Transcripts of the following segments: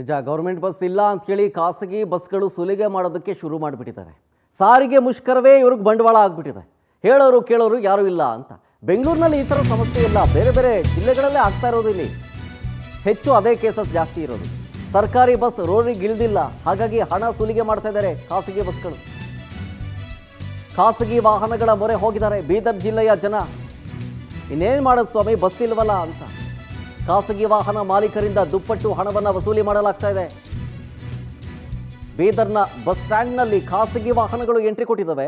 ನಿಜ government bus ಇಲ್ಲ ಅಂತ ಹೇಳಿ ಖಾಸಗಿ ಬಸ್ಗಳು ಸುಲಿಗೆ ಮಾಡೋದಕ್ಕೆ ಶುರು ಮಾಡಿಬಿಟ್ಟಿದ್ದಾರೆ. ಸಾರಿಗೆ ಮುಷ್ಕರವೇ ಇವ್ರಿಗೆ ಬಂಡವಾಳ ಆಗಿಬಿಟ್ಟಿದೆ. ಹೇಳೋರು ಕೇಳೋರು ಯಾರೂ ಇಲ್ಲ ಅಂತ. ಬೆಂಗಳೂರಿನಲ್ಲಿ ಈ ಥರ ಸಮಸ್ಯೆ ಇಲ್ಲ, ಬೇರೆ ಬೇರೆ ಜಿಲ್ಲೆಗಳಲ್ಲೇ ಆಗ್ತಾ ಇರೋದು. ಇಲ್ಲಿ ಹೆಚ್ಚು ಅದೇ ಕೇಸಸ್ ಜಾಸ್ತಿ ಇರೋದು. ಸರ್ಕಾರಿ ಬಸ್ ರೋಡಿಗೆ ಇಳಿದಿಲ್ಲ, ಹಾಗಾಗಿ ಹಣ ಸುಲಿಗೆ ಮಾಡ್ತಾ ಇದ್ದಾರೆ ಖಾಸಗಿ ಬಸ್ಗಳು. ಖಾಸಗಿ ವಾಹನಗಳ ಮೊರೆ ಹೋಗಿದ್ದಾರೆ ಬೀದರ್ ಜಿಲ್ಲೆಯ ಜನ. ಇನ್ನೇನು ಮಾಡೋದು ಸ್ವಾಮಿ, ಬಸ್ ಇಲ್ವಲ್ಲ ಅಂತ ಖಾಸಗಿ ವಾಹನ ಮಾಲೀಕರಿಂದ ದುಪ್ಪಟ್ಟು ಹಣವನ್ನು ವಸೂಲಿ ಮಾಡಲಾಗ್ತಾ ಇದೆ. ಬೀದರ್ನ ಬಸ್ ಸ್ಟ್ಯಾಂಡ್ನಲ್ಲಿ ಖಾಸಗಿ ವಾಹನಗಳು ಎಂಟ್ರಿ ಕೊಟ್ಟಿದ್ದಾವೆ.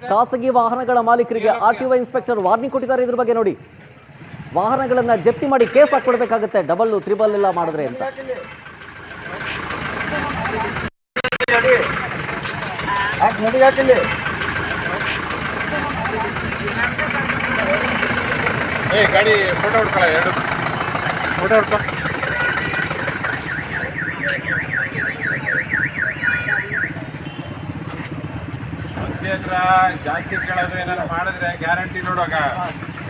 ಖಾಸಗಿ ವಾಹನಗಳ ಮಾಲೀಕರಿಗೆ RTO ಇನ್ಸ್ಪೆಕ್ಟರ್ ವಾರ್ನಿಂಗ್ ಕೊಟ್ಟಿದ್ದಾರೆ. ಇದ್ರ ಬಗ್ಗೆ ನೋಡಿ, ವಾಹನಗಳನ್ನ ಜಪ್ತಿ ಮಾಡಿ ಕೇಸ್ ಹಾಕೊಡ್ಬೇಕಾಗುತ್ತೆ, ಡಬಲ್ ತ್ರಿಬಲ್ ಎಲ್ಲ ಮಾಡಿದ್ರೆ ಅಂತ. ಗಾಡಿ ಫೋಟೋ ಹೊಡ್ಕೊಳ್ಳ, ಎರಡು ಫೋಟೋ ಹೊಡ್ಕೊ. ಮಂದಿ ಹತ್ರ ಜಾಸ್ತಿ ಕೇಳೋದು ಏನಾರು ಮಾಡಿದ್ರೆ ಗ್ಯಾರಂಟಿ ನೋಡುವಾಗ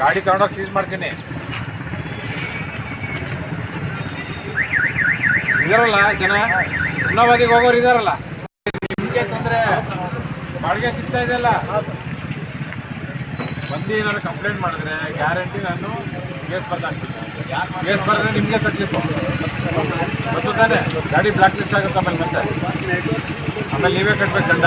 ಗಾಡಿ ತಗೊಂಡೋಗಿ ಸೀಸ್ ಮಾಡ್ತೀನಿ. ಇದಾರಲ್ಲ ಜನ, ಉನ್ನವಾದಿಗೆ ಹೋಗೋರು ಇದಾರಲ್ಲ, ನಿಮಗೆ ತೊಂದರೆ ಬಾಡಿಗೆ ಸಿಗ್ತಾ ಇದೆಯಲ್ಲ, ಮಂದಿ ಏನಾದ್ರು ಕಂಪ್ಲೇಂಟ್ ಮಾಡಿದ್ರೆ ಗ್ಯಾರಂಟಿ ನಾನು ಕೇಸ್ ಬರ್ದಾಕ್ತೀನಿ. ಕೇಸ್ ಬರೆದ್ರೆ ನಿಮಗೆ ಕಟ್ಟಲಿಕ್ಕೆ ಗೊತ್ತು ತಾನೆ, ಗಾಡಿ ಬ್ಲಾಕ್ ಲಿಸ್ಟ್ ಆಗುತ್ತೆ. ಆಮೇಲೆ ನೀವೇ ಕಟ್ಬೇಕು ದಂಡ.